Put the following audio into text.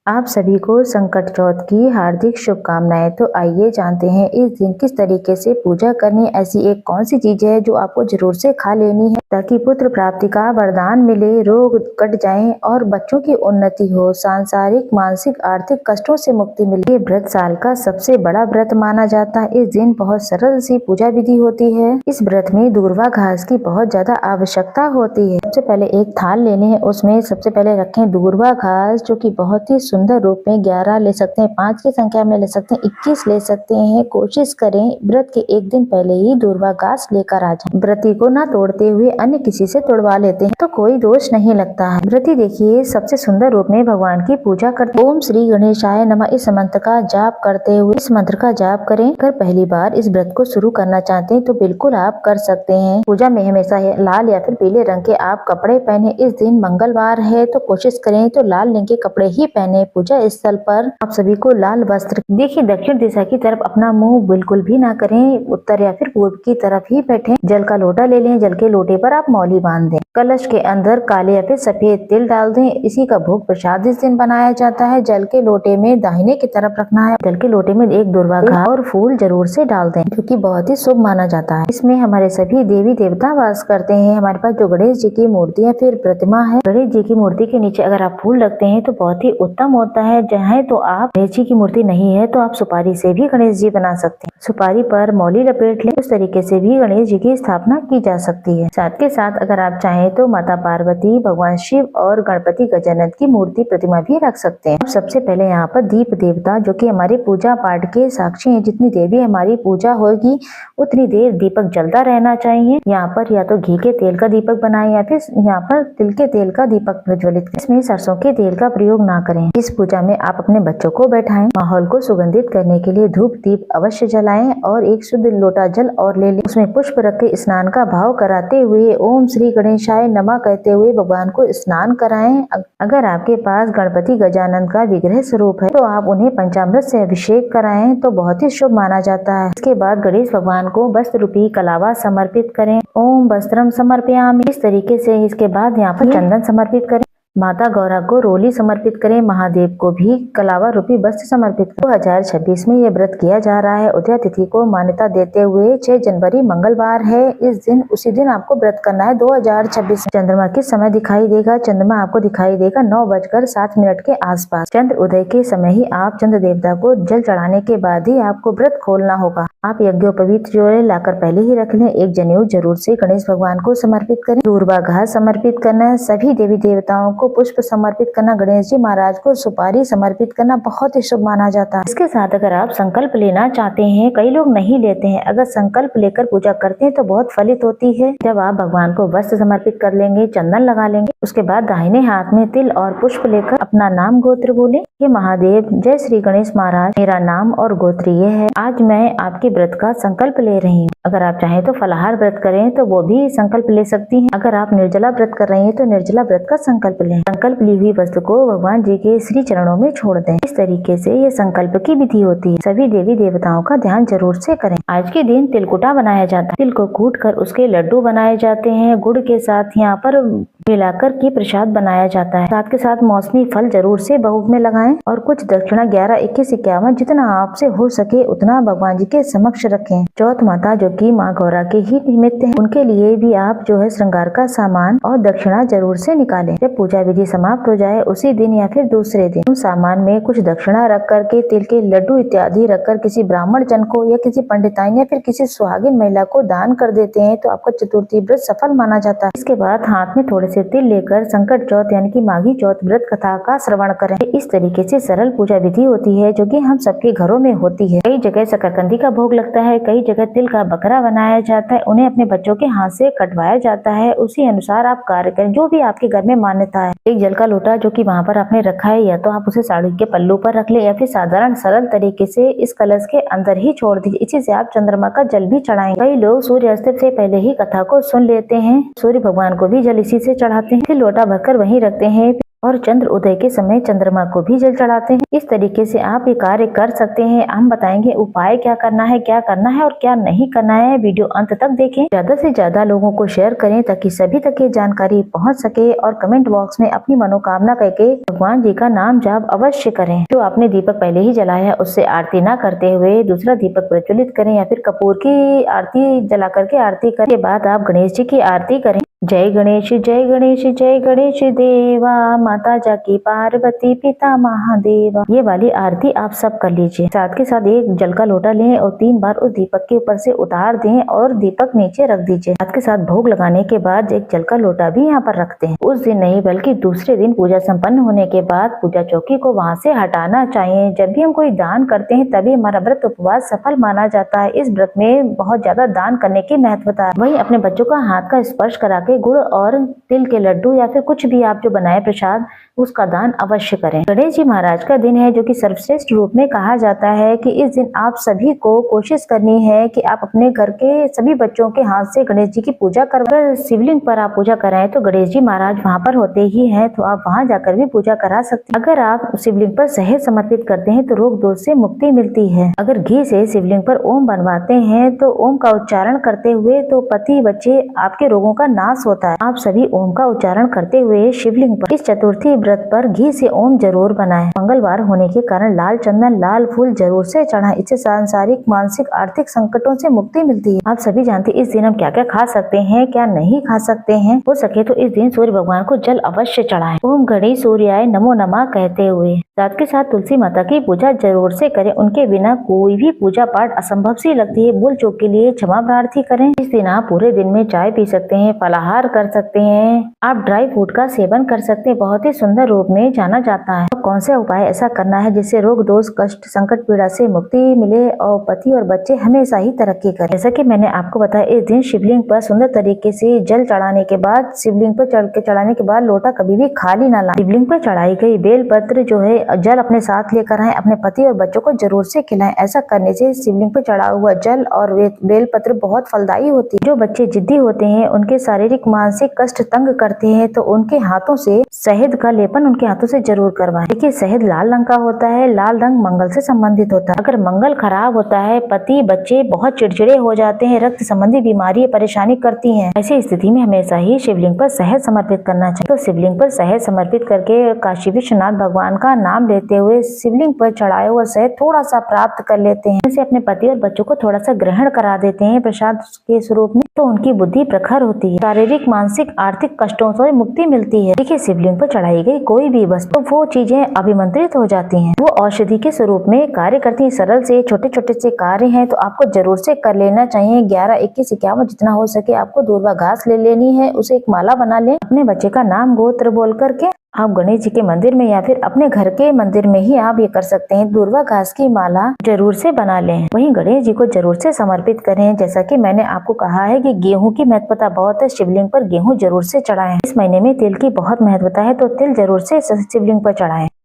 आप सभी को संकट चौथ की हार्दिक शुभकामनाएं। तो आइए जानते हैं इस दिन किस तरीके से पूजा करनी है। ऐसी एक कौन सी चीज है जो आपको जरूर से खा लेनी है ताकि पुत्र प्राप्ति का वरदान मिले, रोग कट जाएं और बच्चों की उन्नति हो, सांसारिक मानसिक आर्थिक कष्टों से मुक्ति मिले। ये व्रत साल का सबसे बड़ा व्रत माना जाता है। इस दिन बहुत सरल सी पूजा विधि होती है। इस व्रत में दूर्वा घास की बहुत ज्यादा आवश्यकता होती है। सबसे पहले एक थाल लेने हैं, उसमें सबसे पहले रखें दूर्वा घास, जो कि बहुत ही सुंदर रूप में 11 ले सकते हैं, 5 की संख्या में ले सकते हैं, 21 ले सकते हैं। कोशिश करें व्रत के एक दिन पहले ही दूर्वा घास लेकर आ जाएं। व्रती को ना तोड़ते हुए अन्य किसी से तोड़वा लेते हैं तो कोई दोष नहीं लगता है। व्रती देखिए सबसे सुंदर रूप में भगवान की पूजा करते। ओम श्री गणेशाय नमः इस मंत्र का जाप करते हुए इस मंत्र का जाप करें। अगर पहली बार इस व्रत को शुरू करना चाहते हैं तो बिल्कुल आप कर सकते हैं। पूजा में हमेशा लाल या फिर पीले रंग के आप कपड़े पहने। इस दिन मंगलवार है तो कोशिश करें तो लाल रंग के कपड़े ही पहने। पूजा स्थल पर आप सभी को लाल वस्त्र। देखिए दक्षिण दिशा की तरफ अपना मुंह बिल्कुल भी ना करें, उत्तर या फिर पूर्व की तरफ ही बैठे। जल का लोटा ले लें, जल के लोटे पर आप मौली बांध दें। कलश के अंदर काले या फिर सफेद तिल डाल दें। इसी का भोग प्रसाद इस दिन बनाया जाता है। जल के लोटे में दाहिने की तरफ रखना है। जल के लोटे में एक दूर्वा घास और फूल जरूर से डाल दें, जो कि बहुत ही शुभ माना जाता है। इसमें हमारे सभी देवी देवता वास करते हैं। हमारे पास जो गणेश जी की मूर्ति या फिर प्रतिमा है, गणेश जी की मूर्ति के नीचे अगर आप फूल रखते हैं तो बहुत ही उत्तम होता है। चाहे तो आप गणेश जी की मूर्ति नहीं है तो आप सुपारी से भी गणेश जी बना सकते हैं। सुपारी पर मौली लपेट लें। उस तरीके से भी गणेश जी की स्थापना की जा सकती है। साथ के साथ अगर आप चाहें तो माता पार्वती, भगवान शिव और गणपति गजानन की मूर्ति प्रतिमा भी रख सकते हैं। सबसे पहले यहाँ पर दीप देवता, जो कि हमारे पूजा पाठ के साक्षी हैं, जितनी देर भी हमारी पूजा होगी उतनी देर दीपक जलता रहना चाहिए। यहाँ पर या तो घी के तेल का दीपक बनाएं या फिर यहाँ पर तिल के तेल का दीपक प्रज्वलित करें। इसमें सरसों के तेल का प्रयोग ना करें। इस पूजा में आप अपने बच्चों को बैठाएं। माहौल को सुगंधित करने के लिए धूप दीप अवश्य जलाएं और एक शुद्ध लोटा जल और ले लें। उसमें पुष्प रख के स्नान का भाव कराते हुए ओम श्री गणेशाय नमः कहते हुए भगवान को स्नान कराएं। अगर आपके पास गणपति गजानन का विग्रह स्वरूप है तो आप उन्हें पंचामृत से अभिषेक कराएं तो बहुत ही शुभ माना जाता है। इसके बाद गणेश भगवान को वस्त्र रूपी कलावा समर्पित करें। ओम वस्त्रम समर्पयामि। इस तरीके से इसके बाद यहाँ पर चंदन समर्पित करें। माता गौरा को रोली समर्पित करें। महादेव को भी कलावा रूपी वस्त्र समर्पित करें। 2026 में ये व्रत किया जा रहा है। उदया तिथि को मान्यता देते हुए 6 जनवरी मंगलवार है। इस दिन उसी दिन आपको व्रत करना है। 2026 चंद्रमा किस समय दिखाई देगा? चंद्रमा आपको दिखाई देगा 9:07 के आसपास। चंद्र उदय के समय ही आप चंद्र देवता को जल चढ़ाने के बाद ही आपको व्रत खोलना होगा। आप यज्ञोपवीत जोड़े लाकर पहले ही रख लें। एक जनेऊ जरूर से गणेश भगवान को समर्पित करें। दूर्वा घास समर्पित करना है। सभी देवी देवताओं को पुष्प समर्पित करना, गणेश जी महाराज को सुपारी समर्पित करना बहुत ही शुभ माना जाता है। इसके साथ अगर आप संकल्प लेना चाहते हैं, कई लोग नहीं लेते हैं, अगर संकल्प लेकर पूजा करते हैं तो बहुत फलित होती है। जब आप भगवान को वस्त्र समर्पित कर लेंगे, चंदन लगा लेंगे, उसके बाद दाहिने हाथ में तिल और पुष्प लेकर अपना नाम गोत्र बोले। हे महादेव, जय श्री गणेश महाराज, मेरा नाम और गोत्र ये है। आज मैं आपके व्रत का संकल्प ले रही हूँ। अगर आप चाहें तो फलाहार व्रत करें तो वो भी संकल्प ले सकती हैं। अगर आप निर्जला व्रत कर रही हैं तो निर्जला व्रत का संकल्प लें। संकल्प ली हुई वस्तु को भगवान जी के श्री चरणों में छोड़ दें। इस तरीके से ये संकल्प की विधि होती है। सभी देवी देवताओं का ध्यान जरूर से करें। आज के दिन तिलकुटा बनाया जाता है। तिल को कूट कर उसके लड्डू बनाए जाते हैं। गुड़ के साथ यहाँ पर मिलाकर के प्रसाद बनाया जाता है। साथ के साथ मौसमी फल जरूर से भोग में लगाएं और कुछ दक्षिणा 11, 21, 51 जितना आपसे हो सके उतना भगवान जी के समक्ष रखें। चौथ माता जो कि माँ गौरा के ही निमित्त है, उनके लिए भी आप जो है श्रृंगार का सामान और दक्षिणा जरूर से निकालें। जब पूजा विधि समाप्त हो जाए उसी दिन या फिर दूसरे दिन उस सामान में कुछ दक्षिणा रख करके तिल के लड्डू इत्यादि रखकर किसी ब्राह्मण जन को या किसी पंडिताइन या फिर किसी सुहागिन महिला को दान कर देते हैं तो आपका चतुर्थी व्रत सफल माना जाता है। इसके बाद हाथ में थोड़े से तिल लेकर संकट चौथ यानी कि माघी चौथ व्रत कथा का श्रवण करें। इस तरीके से सरल पूजा विधि होती है जो कि हम सबके घरों में होती है। कई जगह शकरकंदी का भोग लगता है, कई जगह तिल का बकरा बनाया जाता है, उन्हें अपने बच्चों के हाथ से कटवाया जाता है। उसी अनुसार आप कार्य करें, जो भी आपके घर में मान्यता है। एक जल का लोटा जो कि वहाँ पर आपने रखा है, या तो आप उसे साड़ी के पल्लू पर रख ले या फिर साधारण सरल तरीके से इस कलश के अंदर ही छोड़ दीजिए। इसी से आप चंद्रमा का जल भी चढ़ाएंगे। कई लोग सूर्यास्त से पहले ही कथा को सुन लेते हैं, सूर्य भगवान को भी जल इसी से चढ़ाते हैं, फिर लोटा भरकर वहीं रखते हैं। और चंद्र उदय के समय चंद्रमा को भी जल चढ़ाते हैं। इस तरीके से आप ये कार्य कर सकते हैं। हम बताएंगे उपाय क्या करना है और क्या नहीं करना है। वीडियो अंत तक देखें, ज्यादा से ज्यादा लोगों को शेयर करें ताकि सभी तक ये जानकारी पहुंच सके। और कमेंट बॉक्स में अपनी मनोकामना करके भगवान जी का नाम जाप अवश्य करें। जो आपने दीपक पहले ही जलाया है उससे आरती ना करते हुए दूसरा दीपक प्रज्वलित करें या फिर कपूर की आरती जला करके आरती करने के बाद आप गणेश जी की आरती करें। जय गणेश जय गणेश जय गणेश देवा, माता जाकी पार्वती पिता महादेवा। ये वाली आरती आप सब कर लीजिए। साथ के साथ एक जल का लोटा लें और 3 बार उस दीपक के ऊपर से उतार दें और दीपक नीचे रख दीजिए। साथ के साथ भोग लगाने के बाद एक जल का लोटा भी यहाँ पर रखते हैं। उस दिन नहीं बल्कि दूसरे दिन पूजा संपन्न होने के बाद पूजा चौकी को वहाँ से हटाना चाहिए। जब भी हम कोई दान करते हैं तभी हमारा व्रत उपवास सफल माना जाता है। इस व्रत में बहुत ज्यादा दान करने की महत्वता है। वही अपने बच्चों का हाथ का स्पर्श करा गुड़ और तिल के लड्डू या फिर कुछ भी आप जो बनाए प्रसाद उसका दान अवश्य करें। गणेश जी महाराज का दिन है जो कि सर्वश्रेष्ठ रूप में कहा जाता है कि इस दिन आप सभी को कोशिश करनी है कि आप अपने घर के सभी बच्चों के हाथ से गणेश जी की पूजा करवा। शिवलिंग पर आप पूजा कराएं तो गणेश जी महाराज वहाँ पर होते ही हैं, तो आप वहाँ जाकर भी पूजा करा सकते हैं। अगर आप शिवलिंग पर शहद समर्पित करते हैं तो रोग दोष से मुक्ति मिलती है। अगर घी से शिवलिंग पर ओम बनवाते हैं तो ओम का उच्चारण करते हुए तो पति बच्चे आपके रोगों का नाश होता है। आप सभी ओम का उच्चारण करते हुए शिवलिंग पर इस चतुर्थी व्रत पर घी से ओम जरूर बनाएं। मंगलवार होने के कारण लाल चंदन लाल फूल जरूर से चढ़ाएं। इससे सांसारिक मानसिक आर्थिक संकटों से मुक्ति मिलती है। आप सभी जानते हैं इस दिन हम क्या क्या खा सकते हैं क्या नहीं खा सकते हैं। हो सके तो इस दिन सूर्य भगवान को जल अवश्य चढ़ाएं। ओम गणेश सूर्याय नमो नमः कहते हुए साथ के साथ तुलसी माता की पूजा जरूर से करें। उनके बिना कोई भी पूजा पाठ असंभव सी लगती है। भूल चूक के लिए क्षमा प्रार्थी करें। इस दिन आप पूरे दिन में चाय पी सकते हैं, फलाहार कर सकते हैं, आप ड्राई फ्रूट का सेवन कर सकते हैं। बहुत ही सुंदर रूप में जाना जाता है। तो कौन से उपाय ऐसा करना है जिससे रोग दोष कष्ट संकट पीड़ा से मुक्ति मिले और पति और बच्चे हमेशा ही तरक्की करें। जैसा कि मैंने आपको बताया इस दिन शिवलिंग पर सुंदर तरीके से जल चढ़ाने के बाद शिवलिंग पर चढ़ाने के बाद लोटा कभी भी खाली ना लाएं। शिवलिंग पर चढ़ाई गई बेलपत्र जो है जल अपने साथ लेकर आए। अपने पति और बच्चों को जरूर से खिलाएं। ऐसा करने से शिवलिंग पर चढ़ा हुआ जल और बेलपत्र बहुत फलदायी होती है। जो बच्चे जिद्दी होते हैं उनके शारीरिक मानसिक कष्ट तंग करते हैं तो उनके हाथों से शहद का लेपन उनके हाथों से जरूर करवाएं। देखिए शहद लाल रंग का होता है। लाल रंग मंगल से संबंधित होता है। अगर मंगल खराब होता है पति बच्चे बहुत चिड़चिड़े हो जाते हैं, रक्त संबंधी बीमारी परेशानी करती हैं। ऐसी स्थिति में हमेशा ही शिवलिंग पर शहद समर्पित करना चाहिए। तो शिवलिंग पर शहद समर्पित करके काशी विश्वनाथ भगवान का नाम लेते हुए शिवलिंग पर चढ़ाया हुआ शहद थोड़ा सा प्राप्त कर लेते हैं। इसे अपने पति और बच्चों को थोड़ा सा ग्रहण करा देते हैं प्रसाद के स्वरूप में, तो उनकी बुद्धि प्रखर होती है। शारीरिक मानसिक आर्थिक कष्टों से मुक्ति मिलती है। देखिए शिवलिंग पर चढ़ाई गई कोई भी वस्तु वो चीजें अभिमंत्रित हो जाती हैं। वो औषधि के स्वरूप में कार्य करती है। सरल से छोटे छोटे से कार्य हैं तो आपको जरूर से कर लेना चाहिए। 11, 21, 51 जितना हो सके आपको दूर्वा घास ले लेनी है, उसे एक माला बना लें। अपने बच्चे का नाम गोत्र बोल करके आप गणेश जी के मंदिर में या फिर अपने घर के मंदिर में ही आप ये कर सकते हैं। दूर्वा घास की माला जरूर से बना लें। वहीं गणेश जी को जरूर से समर्पित करें। जैसा कि मैंने आपको कहा है कि गेहूं की महत्वता बहुत है। शिवलिंग पर गेहूं जरूर से चढ़ाएं। इस महीने में तिल की बहुत महत्वता है तो तिल जरूर से शिवलिंग पर चढ़ाएं।